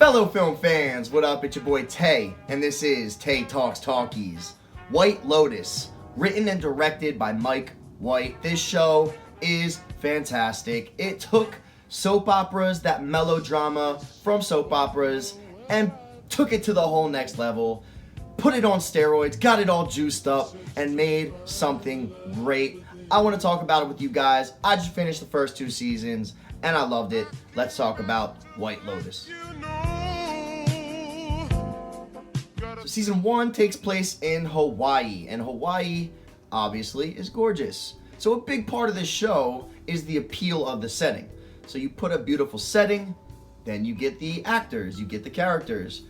Fellow film fans, what up? It's your boy Tay, and this is Tay Talks Talkies. White Lotus, written and directed by Mike White. This show is fantastic. It took soap operas, that melodrama from soap operas, and took it to the whole next level. Put it on steroids, got it all juiced up, and made something great. I want to talk about it with you guys. I just finished the first 2 seasons, and I loved it. Let's talk about White Lotus. So season 1 takes place in Hawaii, and Hawaii, obviously, is gorgeous. So a big part of this show is the appeal of the setting. So you put a beautiful setting, then you get the actors, you get the characters.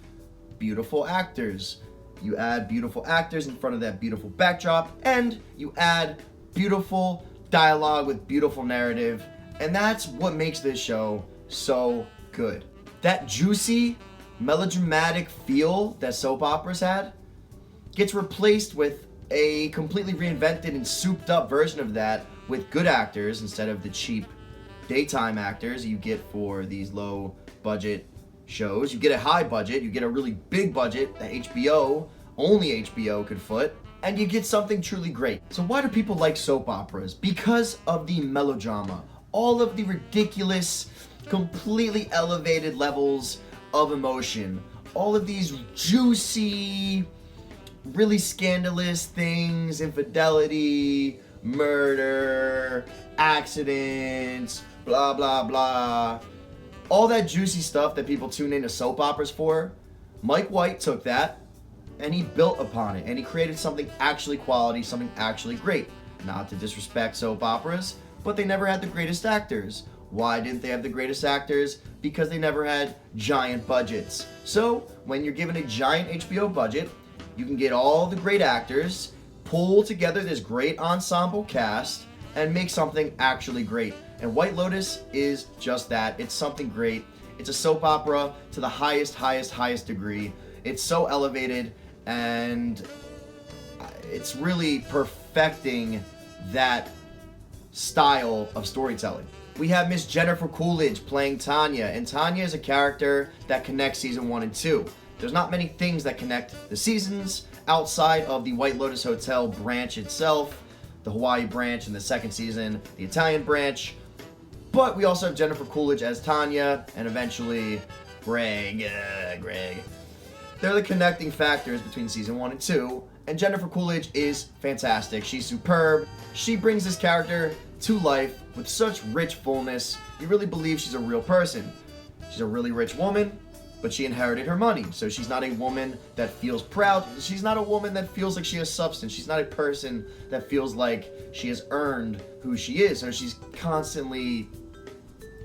Beautiful actors. You add beautiful actors in front of that beautiful backdrop, and you add beautiful dialogue with beautiful narrative, and that's what makes this show so good. That juicy, melodramatic feel that soap operas had gets replaced with a completely reinvented and souped up version of that with good actors instead of the cheap daytime actors you get for these low budget shows. You get a high budget, you get a really big budget that only HBO could foot, and you get something truly great. So why do people like soap operas? Because of the melodrama. All of the ridiculous, completely elevated levels of emotion. All of these juicy, really scandalous things, infidelity, murder, accidents, blah, blah, blah. All that juicy stuff that people tune into soap operas for, Mike White took that and he built upon it, and he created something actually quality, something actually great. Not to disrespect soap operas, but they never had the greatest actors. Why didn't they have the greatest actors? Because they never had giant budgets. So when you're given a giant HBO budget, you can get all the great actors, pull together this great ensemble cast, and make something actually great. And White Lotus is just that. It's something great. It's a soap opera to the highest degree. It's so elevated, and it's really perfecting that style of storytelling. We have Miss Jennifer Coolidge playing Tanya, and Tanya is a character that connects season 1 and 2. There's not many things that connect the seasons outside of the White Lotus Hotel branch itself, the Hawaii branch in the second season, the Italian branch. But we also have Jennifer Coolidge as Tanya, and eventually Greg. They're the connecting factors between season 1 and 2, and Jennifer Coolidge is fantastic. She's superb. She brings this character to life with such rich fullness. You really believe she's a real person. She's a really rich woman, but she inherited her money. So she's not a woman that feels proud. She's not a woman that feels like she has substance. She's not a person that feels like she has earned who she is. So she's constantly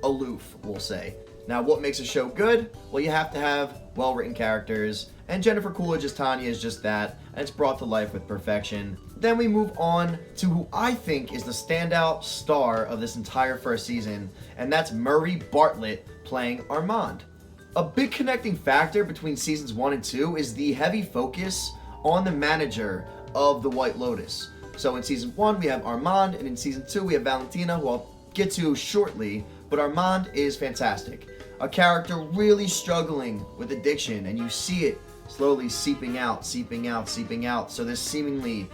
aloof, we'll say. Now, what makes a show good? Well, you have to have well-written characters, and Jennifer Coolidge as Tanya is just that, and it's brought to life with perfection. Then we move on to who I think is the standout star of this entire first season, and that's Murray Bartlett playing Armand. A big connecting factor between seasons 1 and 2 is the heavy focus on the manager of the White Lotus. So in season 1 we have Armand, and in season 2 we have Valentina, who I'll get to shortly, but Armand is fantastic. A character really struggling with addiction, and you see it slowly seeping out. So this seemingly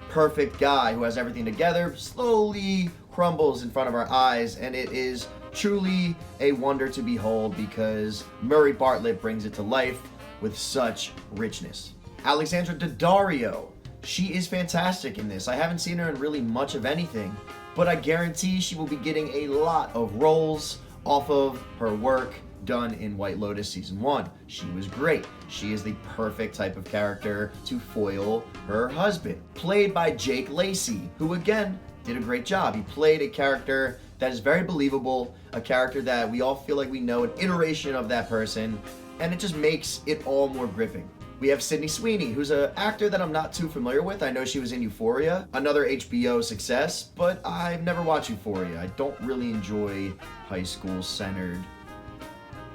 perfect guy who has everything together slowly crumbles in front of our eyes, and it is truly a wonder to behold because Murray Bartlett brings it to life with such richness. Alexandra Daddario, she is fantastic in this. I haven't seen her in really much of anything, but I guarantee she will be getting a lot of roles off of her work done in White Lotus season 1. She was great. She is the perfect type of character to foil her husband, played by Jake Lacey, who again did a great job. He played a character that is very believable, a character that we all feel like we know an iteration of that person, and it just makes it all more gripping. We have Sydney Sweeney, who's an actor that I'm not too familiar with. I know she was in Euphoria, another HBO success, but I've never watched Euphoria. I don't really enjoy high school-centered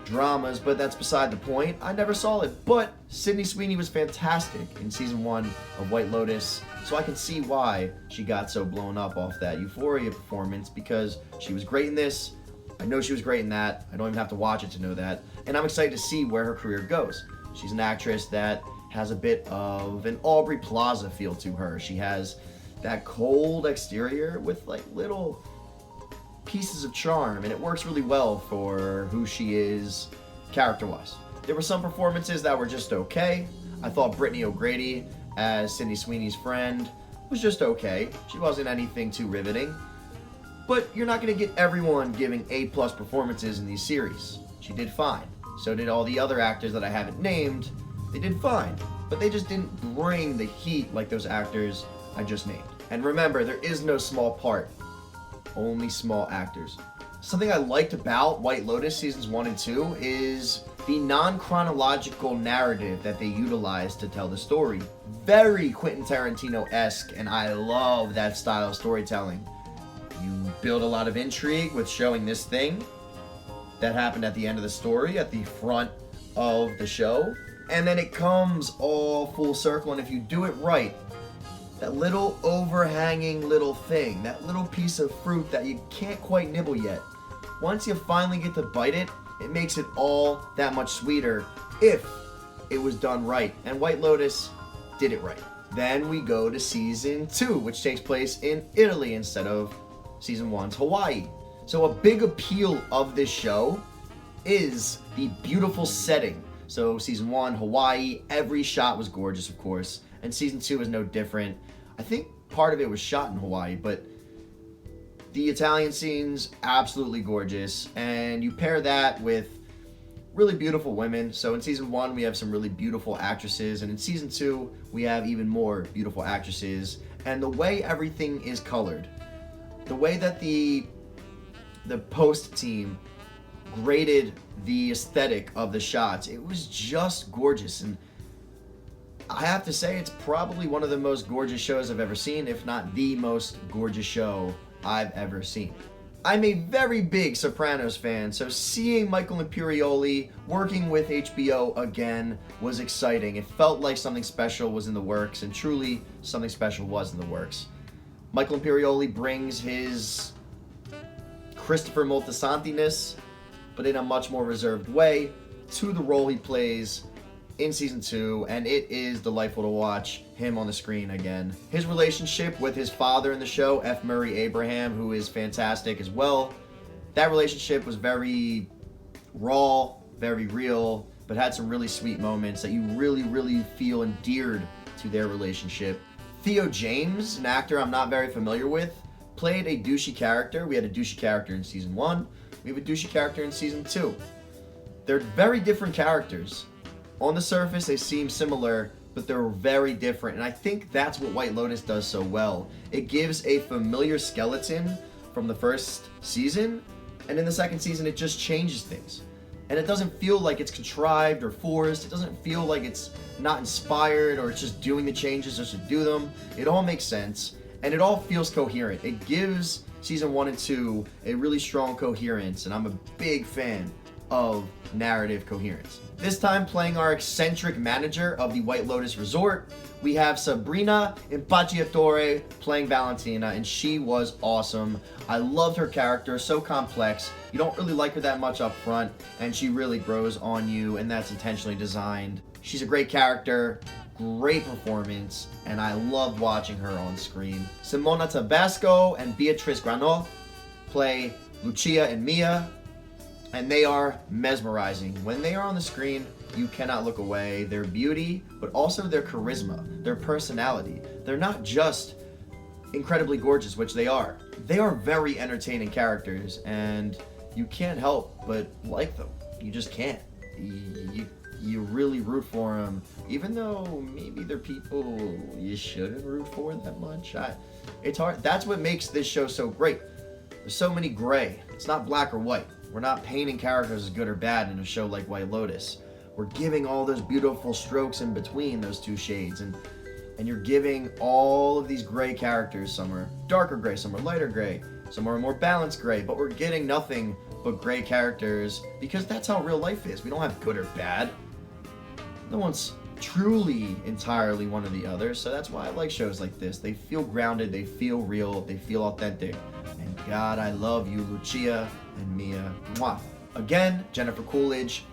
dramas, but that's beside the point. I never saw it, but Sydney Sweeney was fantastic in season 1 of White Lotus, so I can see why she got so blown up off that Euphoria performance, because she was great in this. I know she was great in that. I don't even have to watch it to know that. and I'm excited to see where her career goes. She's an actress that has a bit of an Aubrey Plaza feel to her. She has that cold exterior with like little pieces of charm, and it works really well for who she is character-wise. There were some performances that were just okay. I thought Brittany O'Grady as Sydney Sweeney's friend was just okay. She wasn't anything too riveting. But you're not going to get everyone giving A+ performances in these series. She did fine. So did all the other actors that I haven't named. They did fine. But they just didn't bring the heat like those actors I just named. And remember, there is no small part. Only small actors. Something I liked about White Lotus seasons 1 and 2 is the non-chronological narrative that they utilized to tell the story. Very Quentin Tarantino-esque, and I love that style of storytelling. You build a lot of intrigue with showing this thing that happened at the end of the story, at the front of the show, and then it comes all full circle, and if you do it right, that little overhanging little thing, that little piece of fruit that you can't quite nibble yet, once you finally get to bite it, it makes it all that much sweeter if it was done right. And White Lotus did it right. Then we go to season 2, which takes place in Italy instead of season 1's Hawaii. So a big appeal of this show is the beautiful setting. So season 1, Hawaii, every shot was gorgeous, of course. And season 2 is no different. I think part of it was shot in Hawaii, but the Italian scenes, absolutely gorgeous. And you pair that with really beautiful women. So in season 1, we have some really beautiful actresses. And in season 2, we have even more beautiful actresses. And the way everything is colored, the way that the post team graded the aesthetic of the shots, it was just gorgeous. And I have to say, it's probably one of the most gorgeous shows I've ever seen, if not the most gorgeous show I've ever seen. I'm a very big Sopranos fan, so seeing Michael Imperioli working with HBO again was exciting. It felt like something special was in the works, and truly something special was in the works. Michael Imperioli brings his Christopher Moltisanti-ness, but in a much more reserved way, to the role he plays in season 2, and it is delightful to watch him on the screen again. His relationship with his father in the show, F. Murray Abraham, who is fantastic as well, that relationship was very raw, very real, but had some really sweet moments that you really, really feel endeared to their relationship. Theo James, an actor I'm not very familiar with, played a douchey character. We had a douchey character in season 1. We have a douchey character in season 2. They're very different characters. On the surface, they seem similar, but they're very different. And I think that's what White Lotus does so well. It gives a familiar skeleton from the first season, and in the second season, it just changes things. And it doesn't feel like it's contrived or forced. It doesn't feel like it's not inspired or it's just doing the changes just to do them. It all makes sense, and it all feels coherent. It gives season 1 and 2 a really strong coherence, and I'm a big fan of narrative coherence. This time, playing our eccentric manager of the White Lotus Resort, we have Sabrina Impacciatore playing Valentina, and she was awesome. I loved her character, so complex. You don't really like her that much up front, and she really grows on you, and that's intentionally designed. She's a great character, great performance, and I loved watching her on screen. Simona Tabasco and Beatrice Granot play Lucia and Mia, and they are mesmerizing. When they are on the screen, you cannot look away. Their beauty, but also their charisma, their personality. They're not just incredibly gorgeous, which they are. They are very entertaining characters, and you can't help but like them. You just can't. You really root for them, even though maybe they're people you shouldn't root for that much. It's hard. That's what makes this show so great. There's so many gray. It's not black or white. We're not painting characters as good or bad in a show like White Lotus. We're giving all those beautiful strokes in between those two shades, and you're giving all of these gray characters. Some are darker gray, some are lighter gray, some are more balanced gray, but we're getting nothing but gray characters because that's how real life is. We don't have good or bad. No one's truly entirely one or the other, so that's why I like shows like this. They feel grounded, they feel real, they feel authentic. And God, I love you, Lucia and Mia. Mwah. Again, Jennifer Coolidge,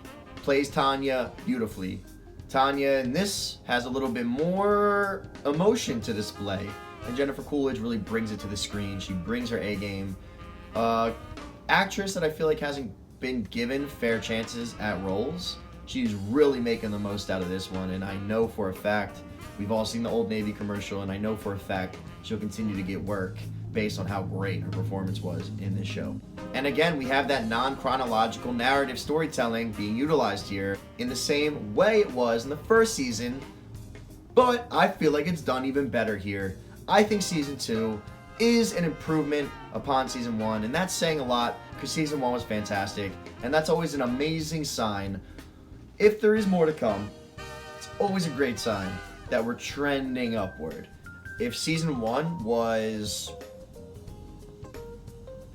plays Tanya beautifully. Tanya in this has a little bit more emotion to display, and Jennifer Coolidge really brings it to the screen. She brings her A game. Actress that I feel like hasn't been given fair chances at roles. She's really making the most out of this one, and I know for a fact, we've all seen the Old Navy commercial, and I know for a fact she'll continue to get work based on how great her performance was in this show. And again, we have that non-chronological narrative storytelling being utilized here in the same way it was in the first season, but I feel like it's done even better here. I think season 2 is an improvement upon season 1, and that's saying a lot because season 1 was fantastic, and that's always an amazing sign. If there is more to come, it's always a great sign that we're trending upward. If season 1 was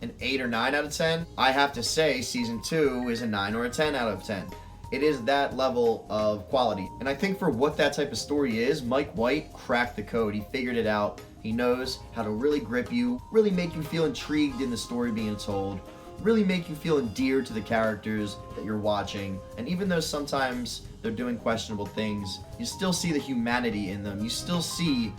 an 8 or 9 out of 10, I have to say season 2 is a 9 or a 10 out of 10. It is that level of quality. And I think for what that type of story is, Mike White cracked the code. He figured it out. He knows how to really grip you, really make you feel intrigued in the story being told, really make you feel endeared to the characters that you're watching. And even though sometimes they're doing questionable things, you still see the humanity in them. You still see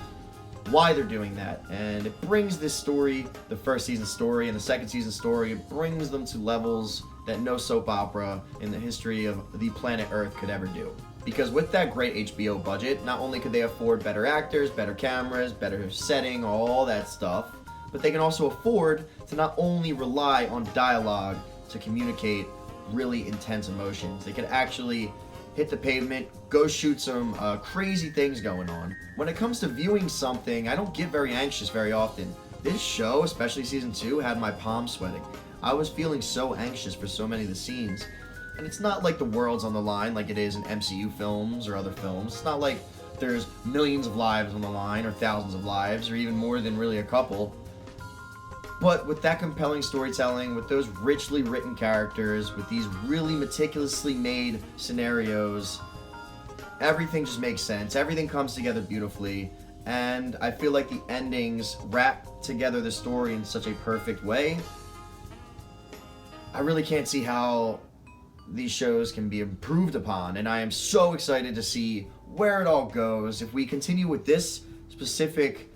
why they're doing that. And it brings this story, the first season story and the second season story, it brings them to levels that no soap opera in the history of the planet Earth could ever do. Because with that great HBO budget, not only could they afford better actors, better cameras, better setting, all that stuff, but they can also afford to not only rely on dialogue to communicate really intense emotions. They could actually hit the pavement, go shoot some crazy things going on. When it comes to viewing something, I don't get very anxious very often. This show, especially season 2, had my palms sweating. I was feeling so anxious for so many of the scenes. And it's not like the world's on the line like it is in MCU films or other films. It's not like there's millions of lives on the line or thousands of lives or even more than really a couple. But with that compelling storytelling, with those richly written characters, with these really meticulously made scenarios, everything just makes sense. Everything comes together beautifully. And I feel like the endings wrap together the story in such a perfect way. I really can't see how these shows can be improved upon, and I am so excited to see where it all goes. If we continue with this specific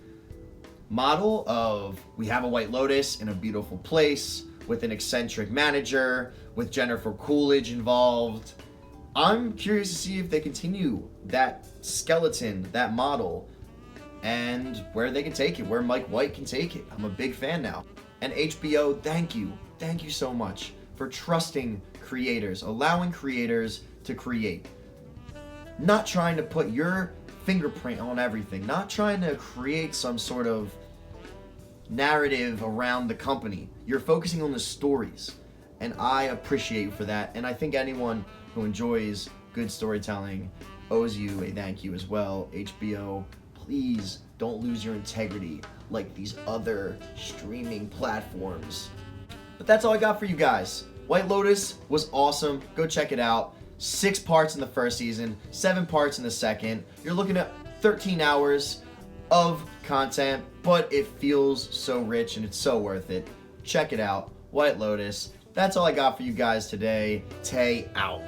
model of we have a White Lotus in a beautiful place with an eccentric manager, with Jennifer Coolidge involved, I'm curious to see if they continue that skeleton, that model, and where they can take it, where Mike White can take it. I'm a big fan now. And HBO, thank you so much for trusting creators, allowing creators to create. Not trying to put your fingerprint on everything, not trying to create some sort of narrative around the company. You're focusing on the stories, and I appreciate you for that. And I think anyone who enjoys good storytelling owes you a thank you as well. HBO, please don't lose your integrity like these other streaming platforms. But that's all I got for you guys. White Lotus was awesome. Go check it out. 6 parts in the first season, 7 parts in the second. You're looking at 13 hours of content, but it feels so rich and it's so worth it. Check it out. White Lotus. That's all I got for you guys today. Tay out.